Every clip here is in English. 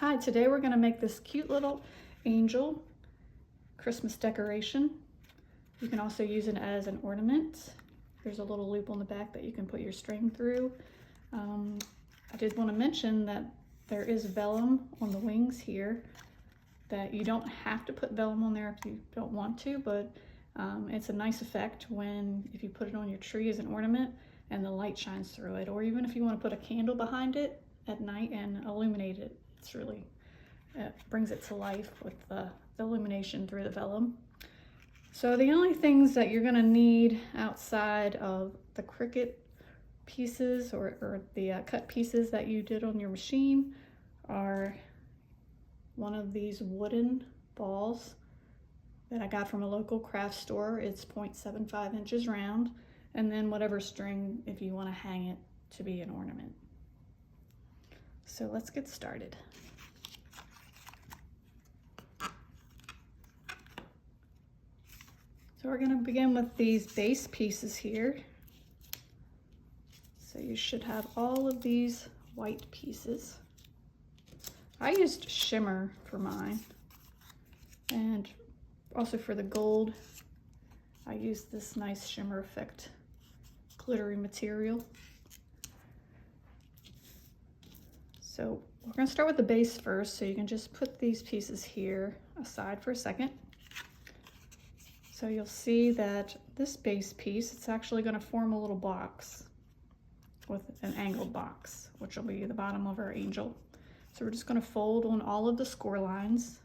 Hi, today we're going to make this cute little angel Christmas decoration. You can also use it as an ornament. There's a little loop on the back that you can put your string through. I did want to mention that there is vellum on the wings here, that you don't have to put vellum on there if you don't want to, but it's a nice effect if you put it on your tree as an ornament and the light shines through it, or even if you want to put a candle behind it at night and illuminate it. It brings it to life with the illumination through the vellum. So the only things that you're going to need outside of the Cricut pieces or the cut pieces that you did on your machine are one of these wooden balls that I got from a local craft store. It's 0.75 inches round, and then whatever string if you want to hang it to be an ornament. So let's get started. So we're going to begin with these base pieces here. So you should have all of these white pieces. I used shimmer for mine, and also for the gold I used this nice shimmer effect glittery material. So we're going to start with the base first, so you can just put these pieces here aside for a second. So you'll see that this base piece, it's actually going to form a little box with an angled box, which will be the bottom of our angel. So we're just going to fold on all of the score lines.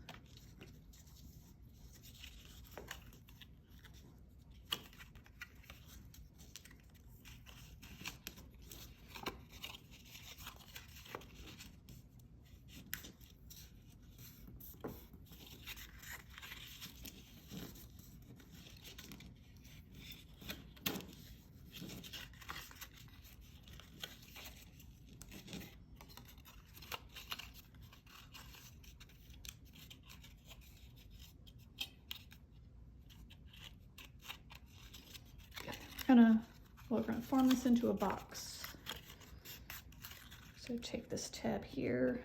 We're gonna form this into a box. So take this tab here.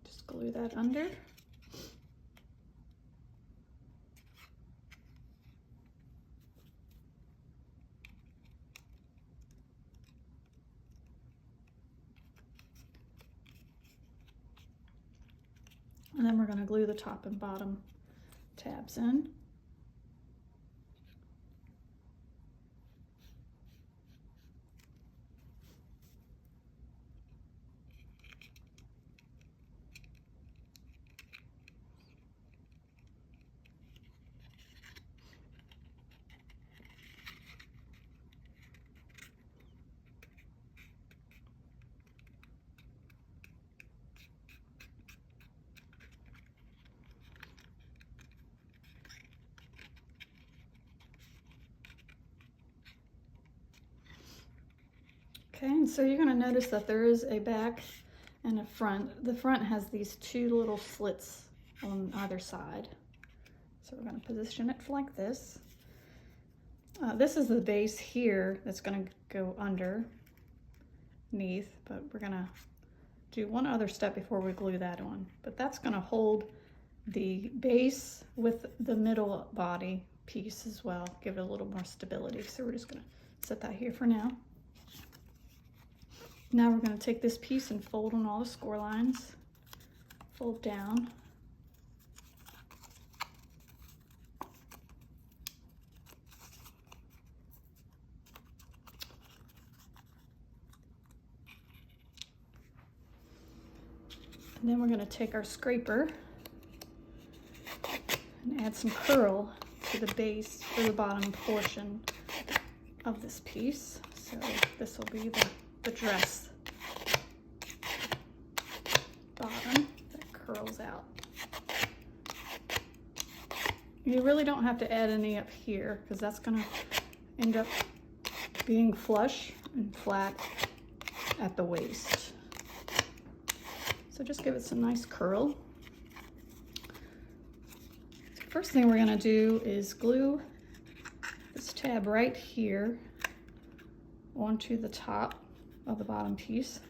Just glue that under. And then we're going to glue the top and bottom tabs in. Okay, and so you're going to notice that there is a back and a front. The front has these two little slits on either side. So we're going to position it like this. This is the base here that's going to go underneath, but we're going to do one other step before we glue that on. But that's going to hold the base with the middle body piece as well, give it a little more stability. So we're just going to set that here for now. Now we're going to take this piece and fold on all the score lines, fold down. And then we're going to take our scraper and add some curl to the base or the bottom portion of this piece. So this will be the dress bottom that curls out. You really don't have to add any up here because that's going to end up being flush and flat at the waist. So just give it some nice curl. First thing we're going to do is glue this tab right here onto the top of the bottom piece.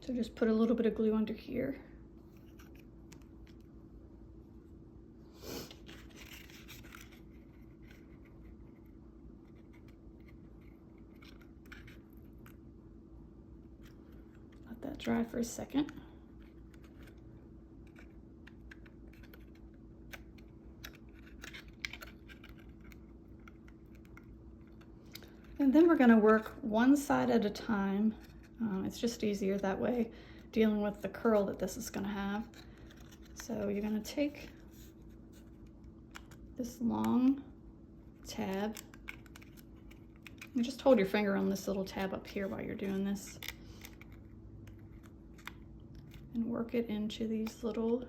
So just put a little bit of glue under here. Let that dry for a second. And then we're going to work one side at a time. It's just easier that way, dealing with the curl that this is going to have. So you're going to take this long tab. You just hold your finger on this little tab up here while you're doing this. And work it into these little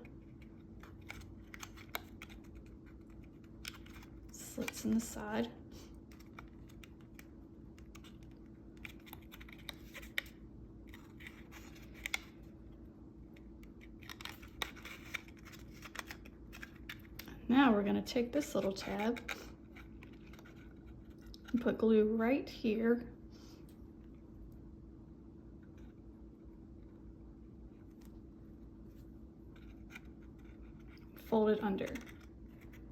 slits in the side. Now we're going to take this little tab and put glue right here. Fold it under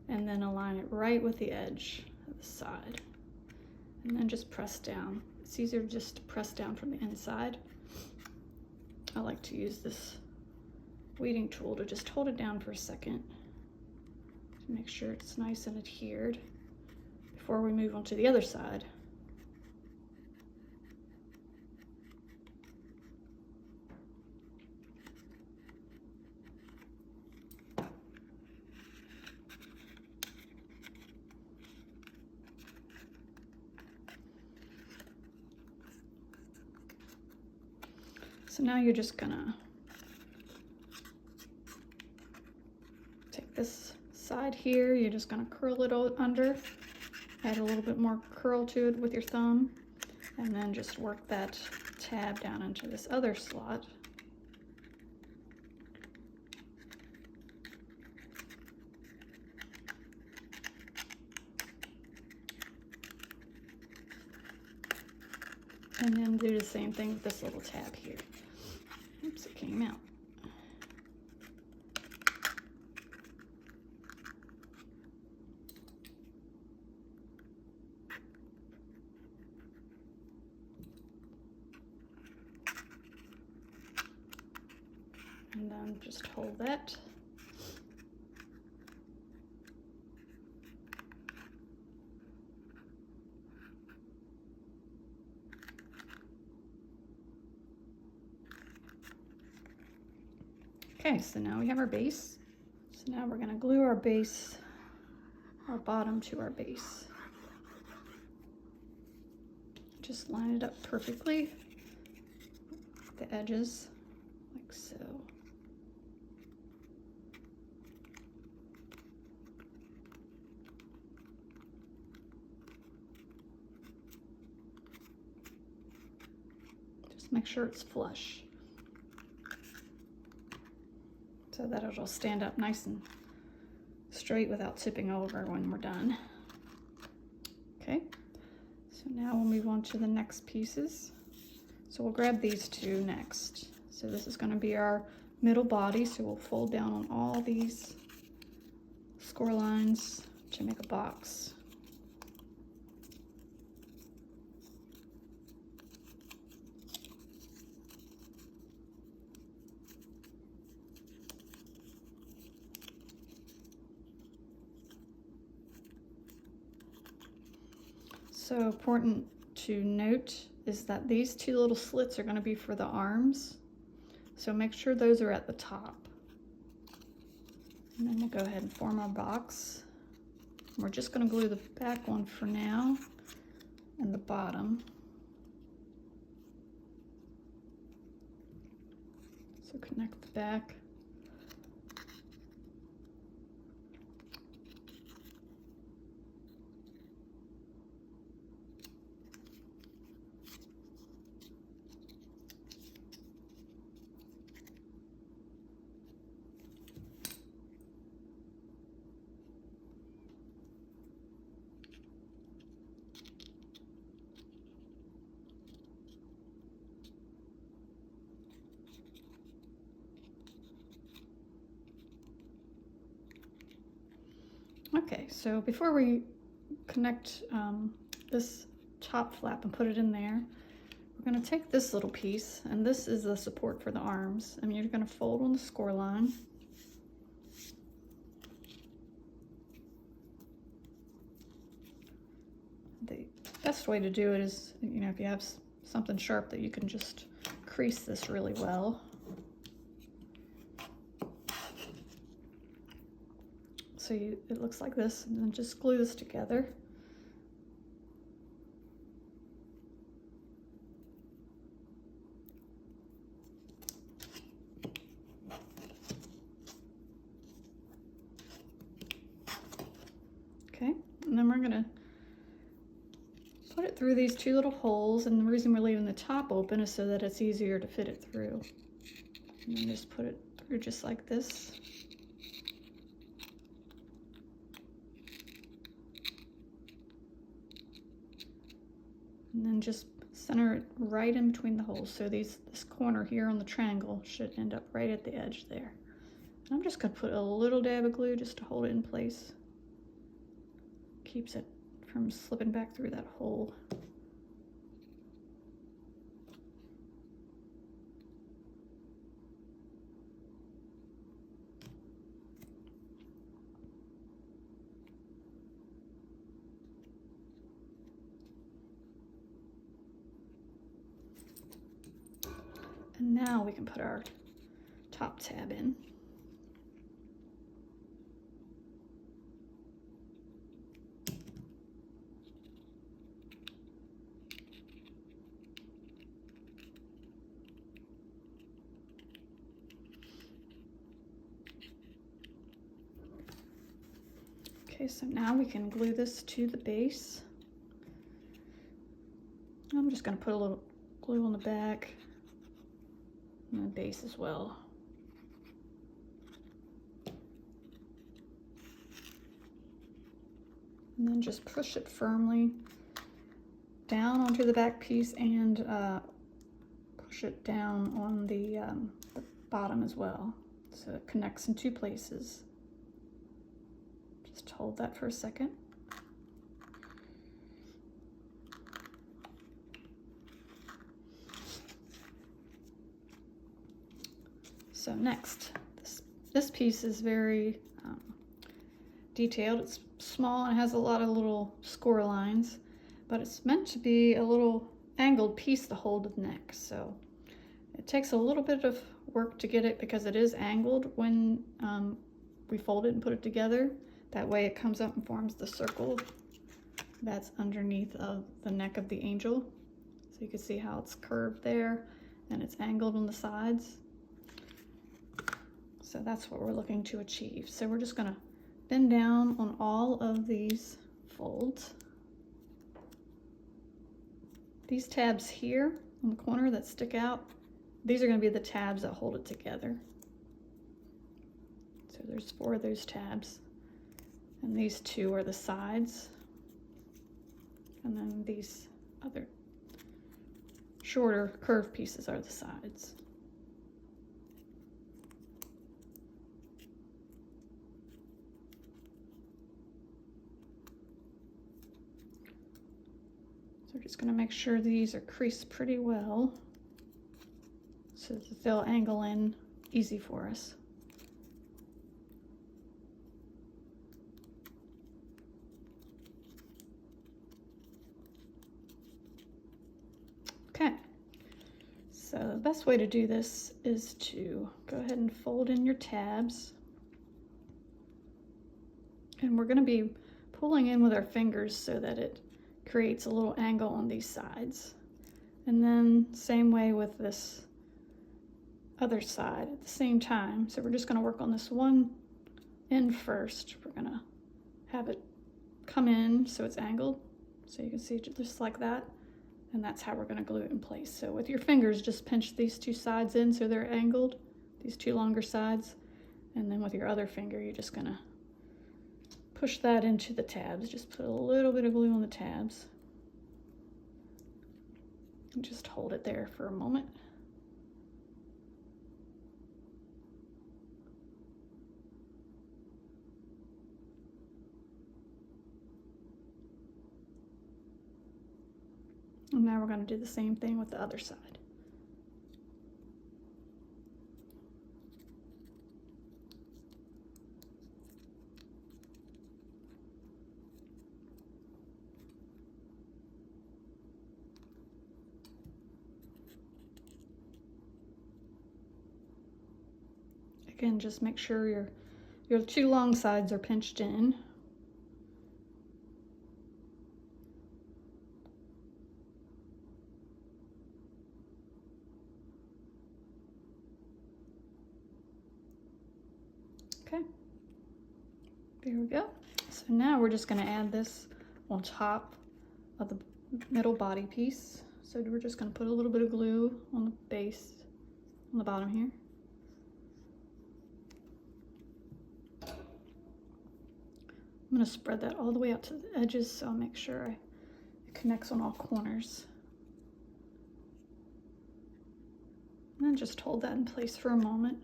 and then align it right with the edge of the side. And then just press down. It's easier just to press down from the inside. I like to use this weeding tool to just hold it down for a second. Make sure it's nice and adhered before we move on to the other side. So now you're just gonna take this side here, you're just going to curl it under, add a little bit more curl to it with your thumb, and then just work that tab down into this other slot. And then do the same thing with this little tab here. Oops, it came out. And then just hold that. Okay, so now we have our base. So now we're going to glue our base, our bottom to our base. Just line it up perfectly, the edges, like so. Make sure it's flush so that it'll stand up nice and straight without tipping over when we're done. Okay, so now we'll move on to the next pieces. So we'll grab these two next. So this is going to be our middle body, so we'll fold down on all these score lines to make a box. So important to note is that these two little slits are going to be for the arms. So make sure those are at the top. And then we'll go ahead and form our box. We're just going to glue the back one for now and the bottom. So connect the back. Okay, so before we connect this top flap and put it in there, we're going to take this little piece, and this is the support for the arms, and you're going to fold on the score line. The best way to do it is, you know, if you have something sharp that you can just crease this really well. So it looks like this, and then just glue this together. Okay, and then we're gonna put it through these two little holes, and the reason we're leaving the top open is so that it's easier to fit it through. And then just put it through just like this. And then just center it right in between the holes. So this corner here on the triangle should end up right at the edge there. And I'm just gonna put a little dab of glue just to hold it in place. Keeps it from slipping back through that hole. And now we can put our top tab in. Okay, so now we can glue this to the base. I'm just going to put a little glue on the back and the base as well. And then just push it firmly down onto the back piece and push it down on the bottom as well, so it connects in two places. Just hold that for a second. So next, this piece is very detailed. It's small and has a lot of little score lines, but it's meant to be a little angled piece to hold the neck. So it takes a little bit of work to get it because it is angled when we fold it and put it together. That way it comes up and forms the circle that's underneath of the neck of the angel. So you can see how it's curved there and it's angled on the sides. So that's what we're looking to achieve. So we're just gonna bend down on all of these folds. These tabs here on the corner that stick out, these are gonna be the tabs that hold it together. So there's 4 of those tabs. And these 2 are the sides. And then these other shorter curved pieces are the sides. So we're just going to make sure these are creased pretty well so that they'll angle in easy for us. Okay, so the best way to do this is to go ahead and fold in your tabs. And we're going to be pulling in with our fingers so that it creates a little angle on these sides. And then same way with this other side at the same time. So we're just going to work on this one end first. We're going to have it come in so it's angled. So you can see just like that. And that's how we're going to glue it in place. So with your fingers, just pinch these 2 sides in so they're angled, these 2 longer sides. And then with your other finger, you're just going to push that into the tabs. Just put a little bit of glue on the tabs. And just hold it there for a moment. And now we're going to do the same thing with the other side. Again, just make sure your two long sides are pinched in. Okay, there we go. So now we're just going to add this on top of the middle body piece. So we're just going to put a little bit of glue on the base, on the bottom here. I'm going to spread that all the way out to the edges, so I'll make sure it connects on all corners. And then just hold that in place for a moment.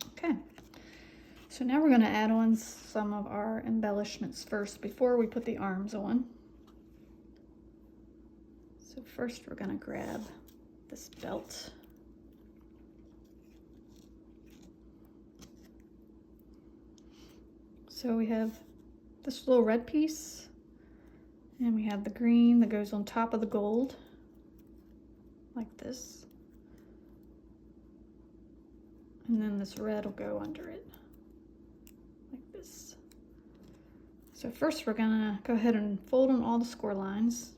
Okay. So now we're going to add on some of our embellishments first before we put the arms on. So first we're going to grab this belt. So we have this little red piece, and we have the green that goes on top of the gold, like this. And then this red will go under it, like this. So first we're gonna go ahead and fold on all the score lines.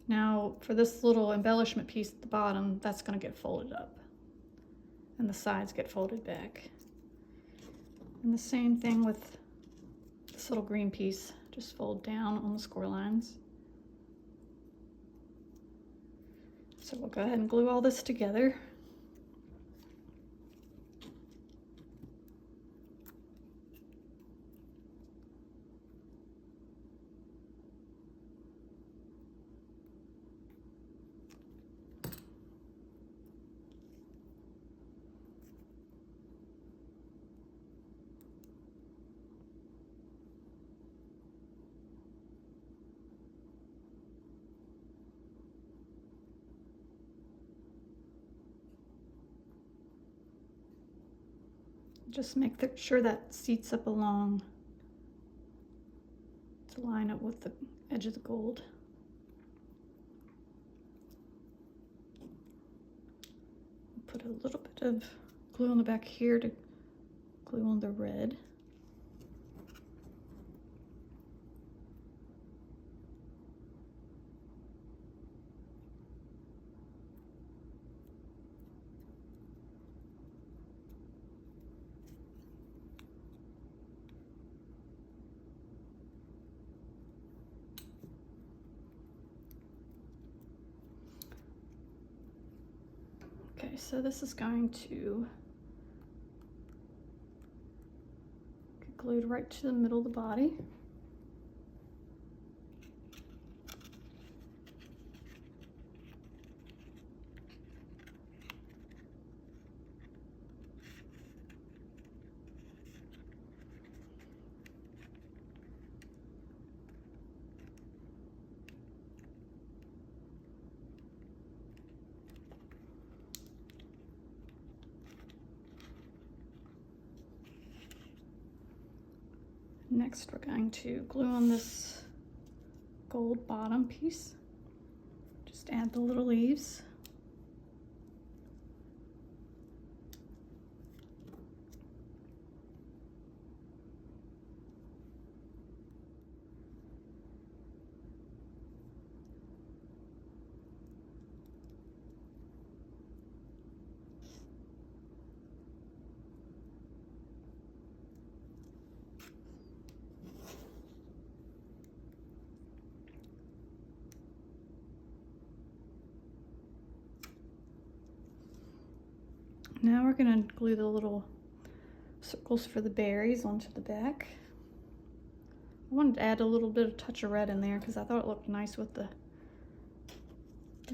Now for this little embellishment piece at the bottom, that's gonna get folded up, and the sides get folded back. And the same thing with this little green piece, just fold down on the score lines. So we'll go ahead and glue all this together. Just make sure that seats up along to line up with the edge of the gold. Put a little bit of glue on the back here to glue on the red. Okay, so this is going to get glued right to the middle of the body. Next, we're going to glue on this gold bottom piece. Just add the little leaves. Now we're going to glue the little circles for the berries onto the back. I wanted to add a little bit of touch of red in there because I thought it looked nice with the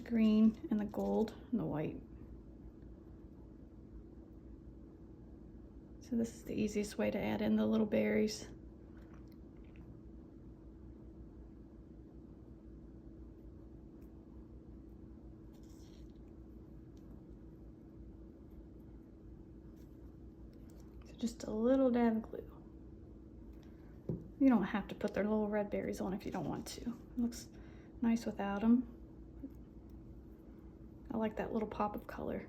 green and the gold and the white. So this is the easiest way to add in the little berries. Just a little dab of glue. You don't have to put their little red berries on if you don't want to. It looks nice without them. I like that little pop of color.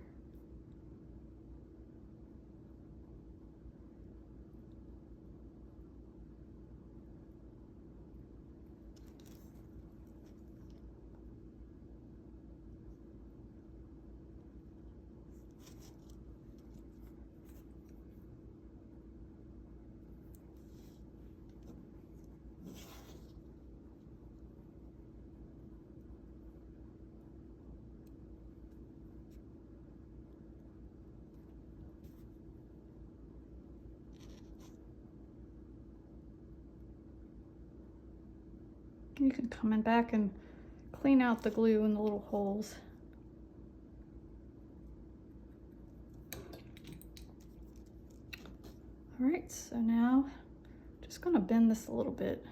You can come in back and clean out the glue in the little holes. All right, so now just gonna bend this a little bit.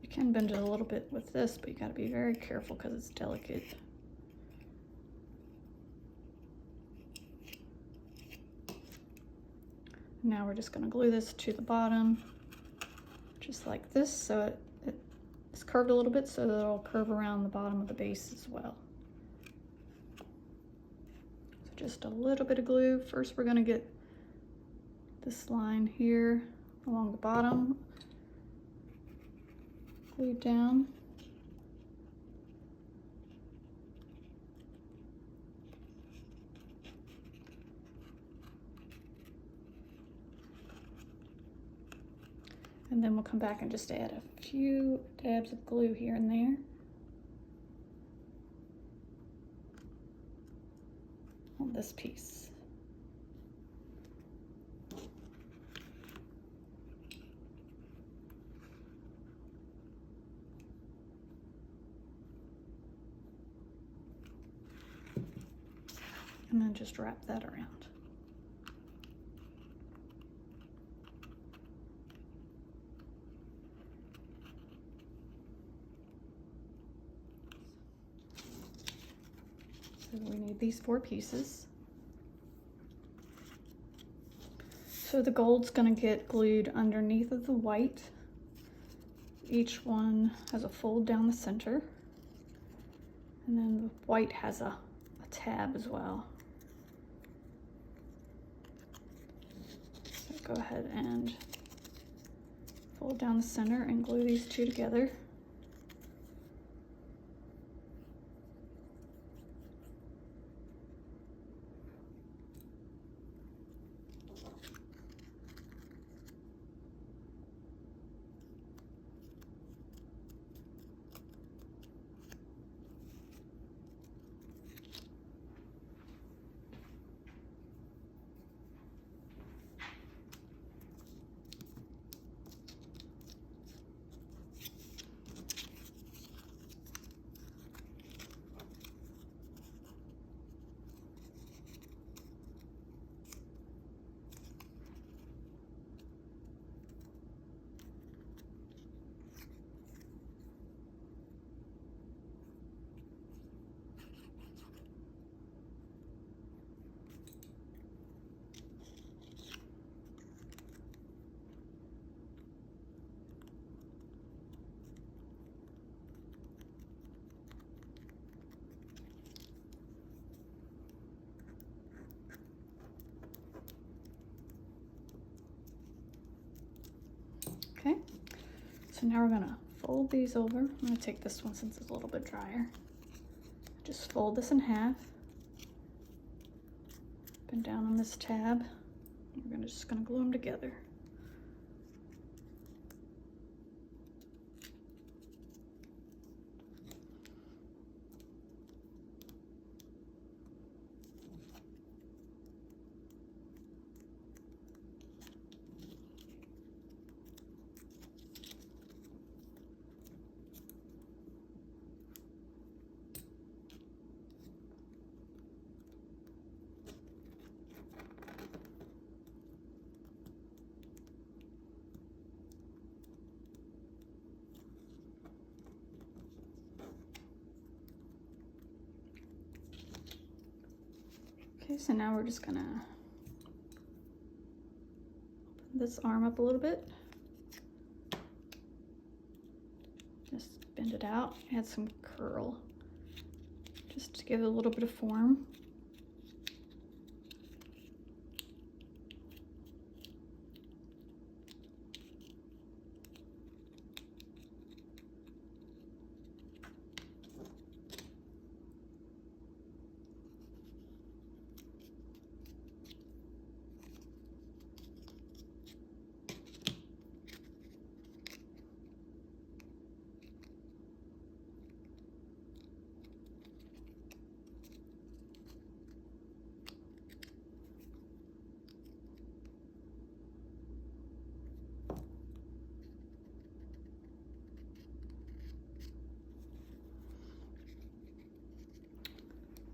You can bend it a little bit with this, but you gotta be very careful because it's delicate. Now we're just going to glue this to the bottom, just like this, so it's curved a little bit so that it'll curve around the bottom of the base as well. So just a little bit of glue. First we're going to get this line here along the bottom glued down. And then we'll come back and just add a few dabs of glue here and there. On this piece. And then just wrap that around. So we need these 4 pieces. So the gold's going to get glued underneath of the white. Each one has a fold down the center. And then the white has a tab as well. So go ahead and fold down the center and glue these 2 together. Okay, so now we're gonna fold these over. I'm gonna take this one since it's a little bit drier. Just fold this in half. Bend down on this tab. We're just gonna glue them together. Okay, so now we're just gonna open this arm up a little bit. Just bend it out, add some curl, just to give it a little bit of form.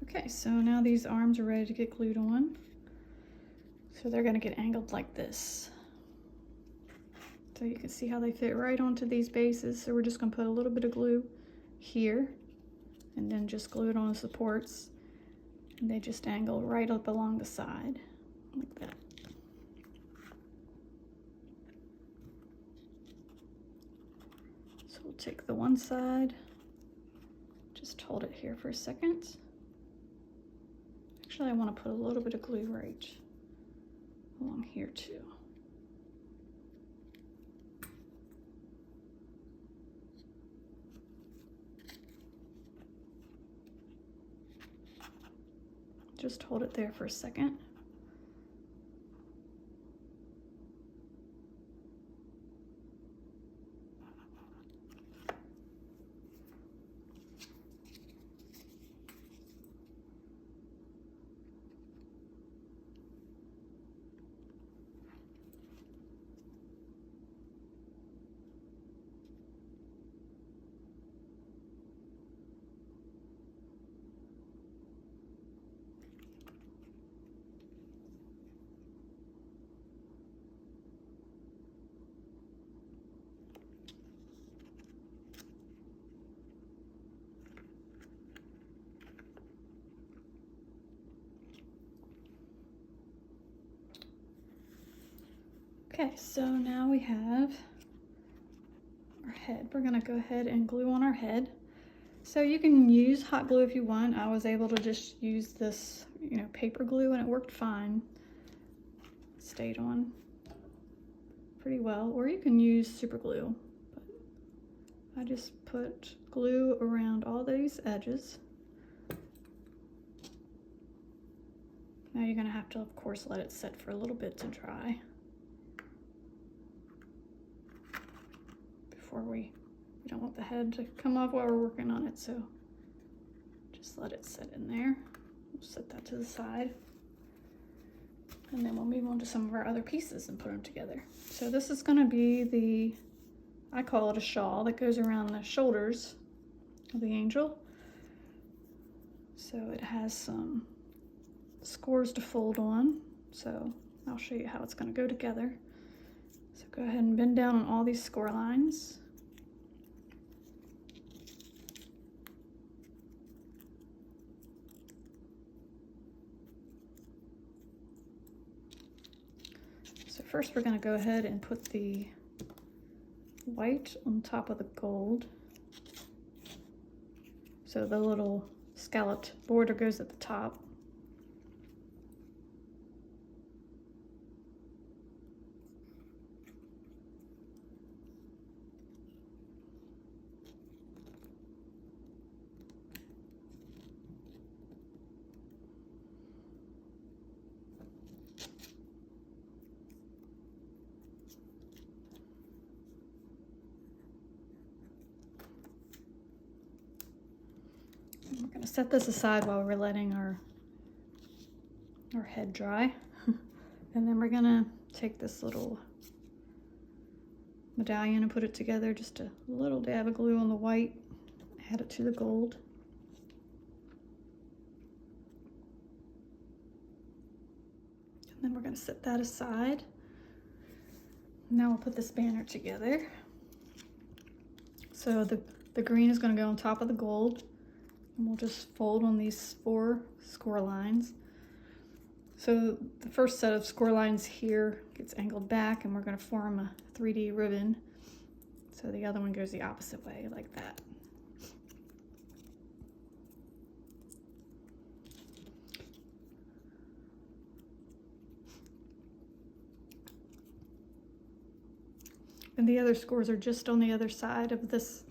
Okay, so now these arms are ready to get glued on. So they're gonna get angled like this. So you can see how they fit right onto these bases. So we're just gonna put a little bit of glue here and then just glue it on the supports. And they just angle right up along the side, like that. So we'll take the one side, just hold it here for a second. Actually, I want to put a little bit of glue right along here too. Just hold it there for a second. Okay, so now we have our head. We're gonna go ahead and glue on our head. So you can use hot glue if you want. I was able to just use this, paper glue, and it worked fine. Stayed on pretty well. Or you can use super glue. But I just put glue around all these edges. Now you're gonna have to, of course, let it set for a little bit to dry. We don't want the head to come off while we're working on it, so just let it sit in there. We'll set that to the side, and then we'll move on to some of our other pieces and put them together. So this is going to be I call it a shawl that goes around the shoulders of the angel. So it has some scores to fold on, so I'll show you how it's going to go together. So go ahead and bend down on all these score lines. So first we're going to go ahead and put the white on top of the gold. So the little scalloped border goes at the top. We're going to set this aside while we're letting our head dry. And then we're going to take this little medallion and put it together. Just a little dab of glue on the white, add it to the gold. And then we're going to set that aside. Now we'll put this banner together. So the green is going to go on top of the gold. And we'll just fold on these 4 score lines. So the first set of score lines here gets angled back, and we're going to form a 3D ribbon. So the other one goes the opposite way, like that. And the other scores are just on the other side of this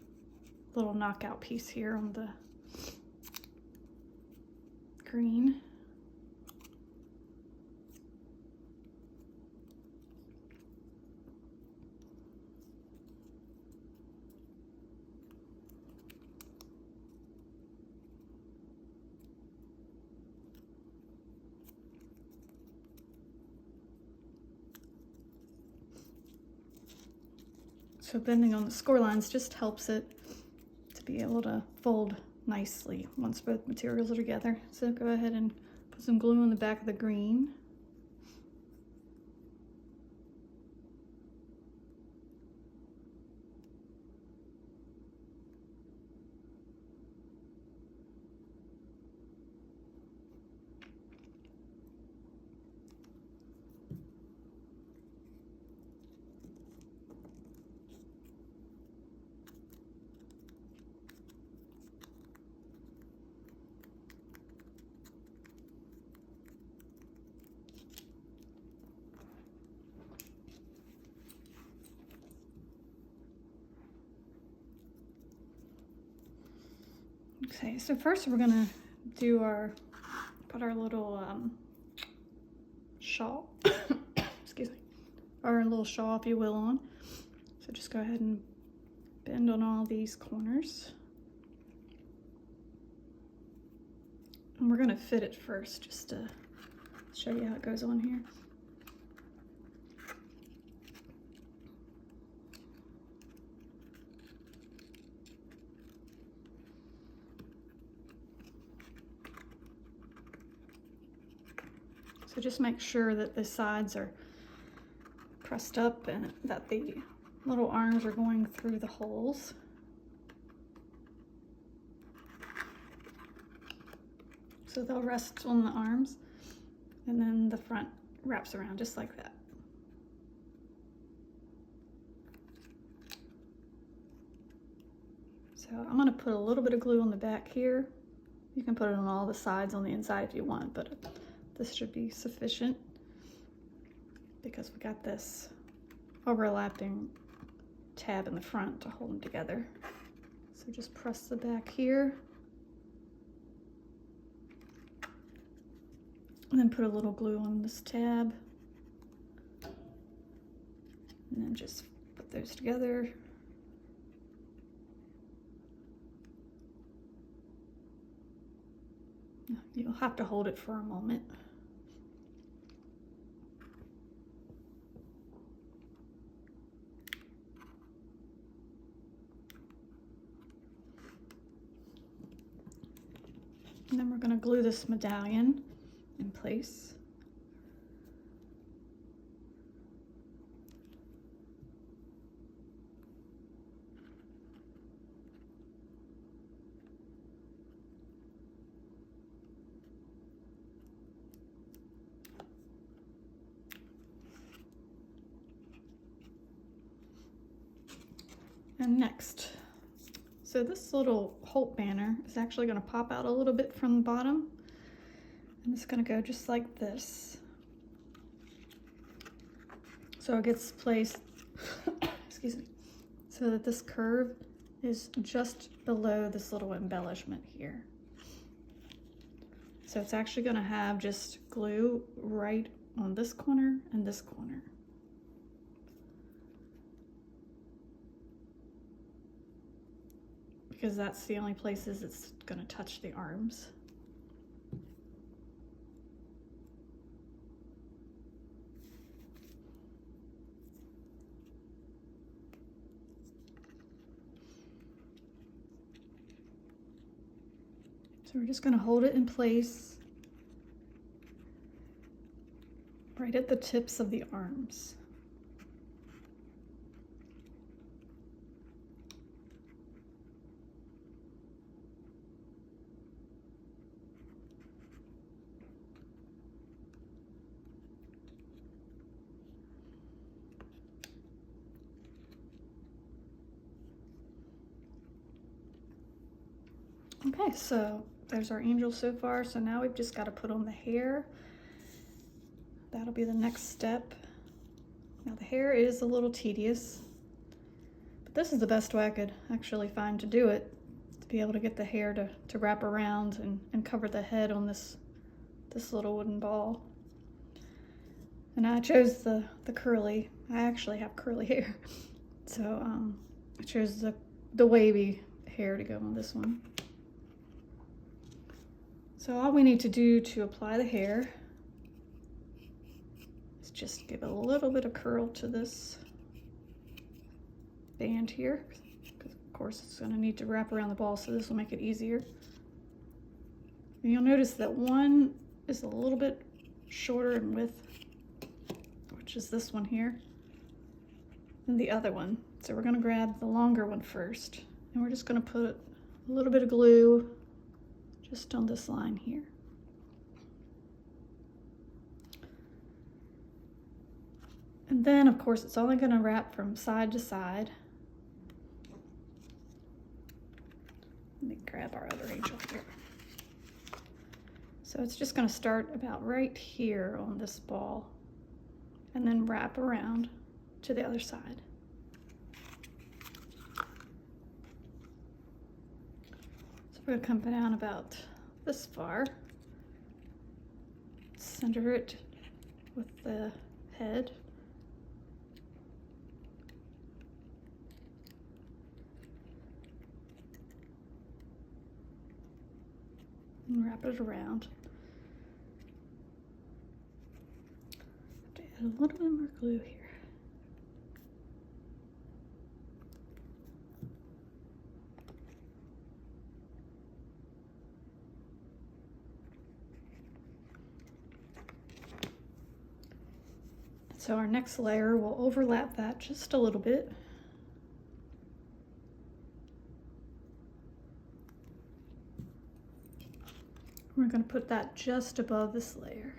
little knockout piece here on the green. So bending on the score lines just helps it to be able to fold nicely once both materials are together. So go ahead and put some glue on the back of the green. Okay, so first we're gonna do put our little shawl, excuse me, our little shawl, if you will, on. So just go ahead and bend on all these corners. And we're gonna fit it first, just to show you how it goes on here. So just make sure that the sides are pressed up and that the little arms are going through the holes. So they'll rest on the arms, and then the front wraps around just like that. So I'm going to put a little bit of glue on the back here. You can put it on all the sides on the inside if you want, but this should be sufficient because we got this overlapping tab in the front to hold them together. So just press the back here and then put a little glue on this tab and then just put those together. You'll have to hold it for a moment. And then we're going to glue this medallion in place. And next, so this little Holt banner is actually going to pop out a little bit from the bottom, and it's going to go just like this. So it gets placed, excuse me, so that this curve is just below this little embellishment here. So it's actually going to have just glue right on this corner and this corner. Because that's the only places it's going to touch the arms. So we're just going to hold it in place right at the tips of the arms. Okay, so there's our angel so far. So now we've just got to put on the hair. That'll be the next step. Now the hair is a little tedious, but this is the best way I could actually find to do it, to be able to get the hair to wrap around and cover the head on this little wooden ball. And I chose the curly. I actually have curly hair, so I chose the wavy hair to go on this one. So all we need to do to apply the hair is just give a little bit of curl to this band here, because of course it's going to need to wrap around the ball, so this will make it easier. And you'll notice that one is a little bit shorter in width, which is this one here, than the other one. So we're going to grab the longer one first, and we're just going to put a little bit of glue just on this line here. And then, of course, it's only going to wrap from side to side. Let me grab our other angel here. So it's just going to start about right here on this ball and then wrap around to the other side. So we're going to come down about this far, center it with the head. And wrap it around. Have to add a little bit more glue here. So our next layer will overlap that just a little bit. We're going to put that just above this layer.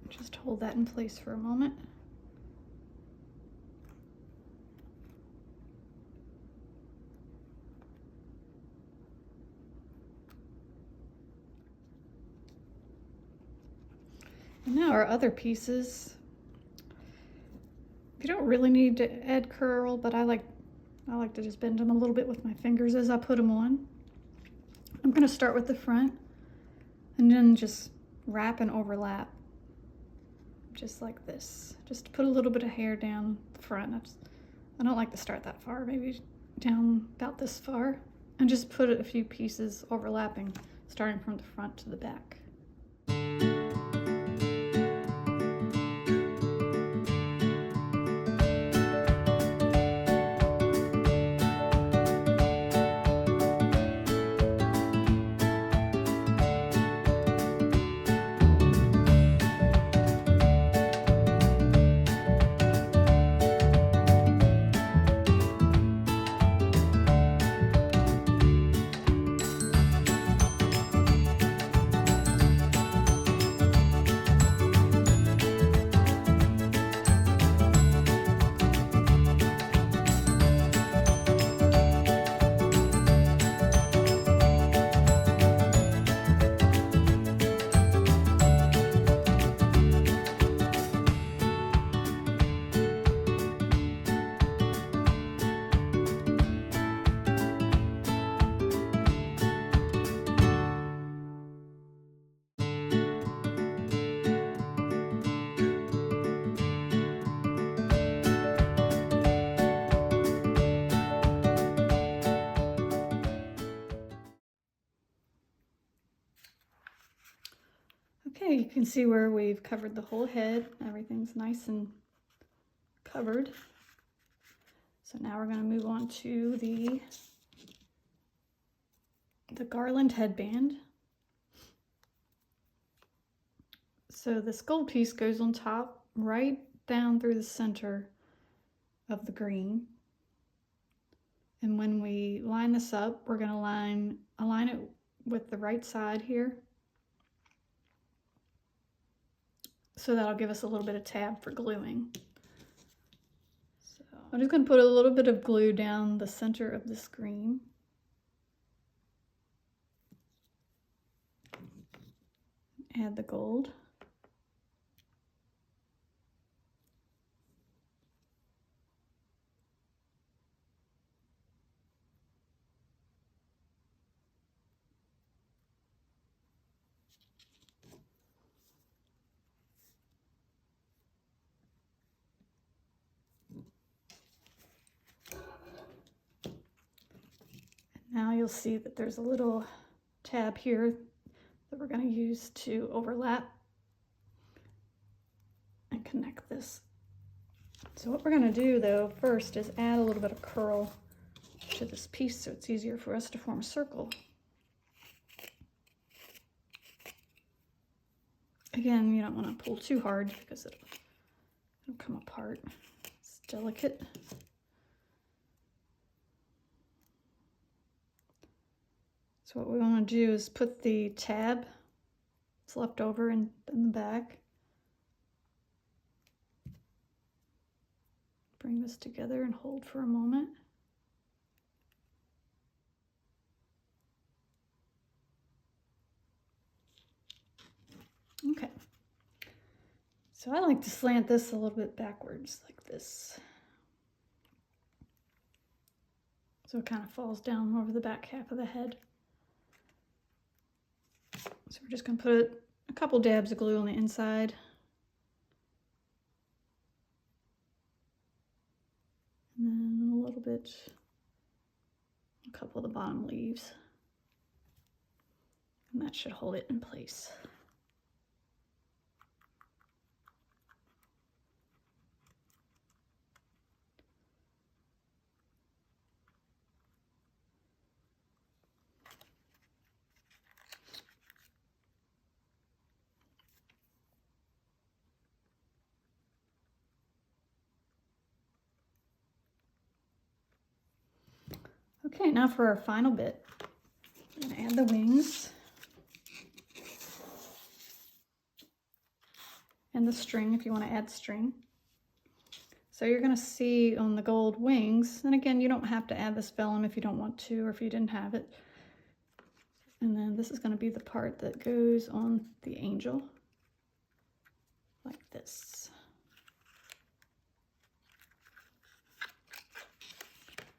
Just hold that in place for a moment. And now our other pieces. You don't really need to add curl, but I like to just bend them a little bit with my fingers as I put them on. I'm going to start with the front and then just wrap and overlap, just like this. Just put a little bit of hair down the front. I don't like to start that far, maybe down about this far, and just put a few pieces overlapping, starting from the front to the back. Okay, you can see where we've covered the whole head. Everything's nice and covered. So now we're going to move on to the garland headband. So this gold piece goes on top, right down through the center of the green. And when we line this up, we're going to align it with the right side here. So that'll give us a little bit of tab for gluing. So I'm just going to put a little bit of glue down the center of the screen. Add the gold. Now you'll see that there's a little tab here that we're going to use to overlap and connect this. So what we're going to do though first is add a little bit of curl to this piece so it's easier for us to form a circle. Again, you don't want to pull too hard because it'll come apart. It's delicate. So what we want to do is put the tab that's left over in the back. Bring this together and hold for a moment. Okay. So I like to slant this a little bit backwards like this. So it kind of falls down over the back half of the head. So we're just going to put a couple dabs of glue on the inside. And then a little bit, a couple of the bottom leaves. And that should hold it in place. Okay, now for our final bit, we're going to add the wings and the string if you want to add string. So you're going to see on the gold wings, and again, you don't have to add this vellum if you don't want to or if you didn't have it. And then this is going to be the part that goes on the angel, like this.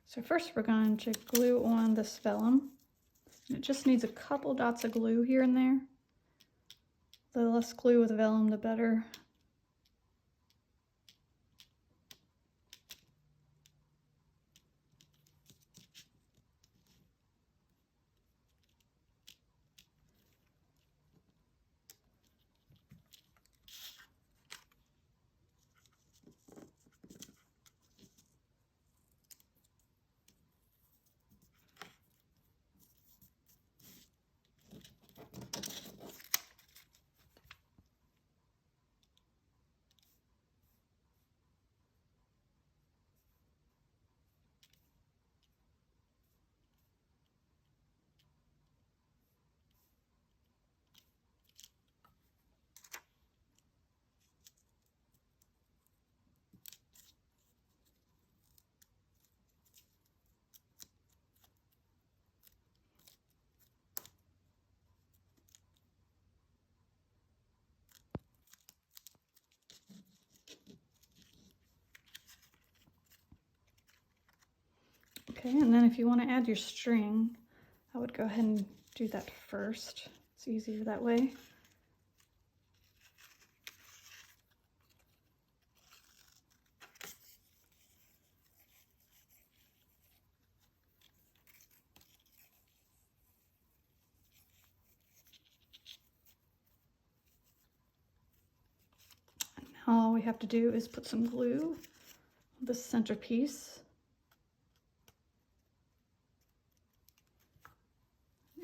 So first we're going to glue on this vellum. And it just needs a couple dots of glue here and there. The less glue with vellum, the better. Okay, and then if you want to add your string, I would go ahead and do that first. It's easier that way. And now all we have to do is put some glue on the centerpiece.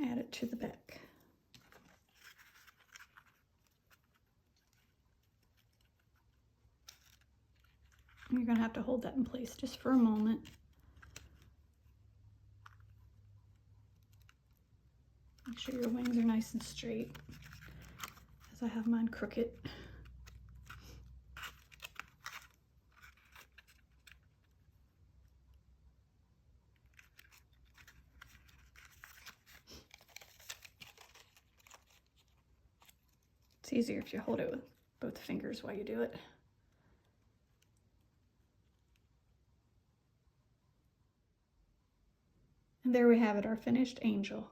Add it to the back. You're going to have to hold that in place just for a moment. Make sure your wings are nice and straight, as I have mine crooked. It's easier if you hold it with both fingers while you do it. And there we have it, our finished angel.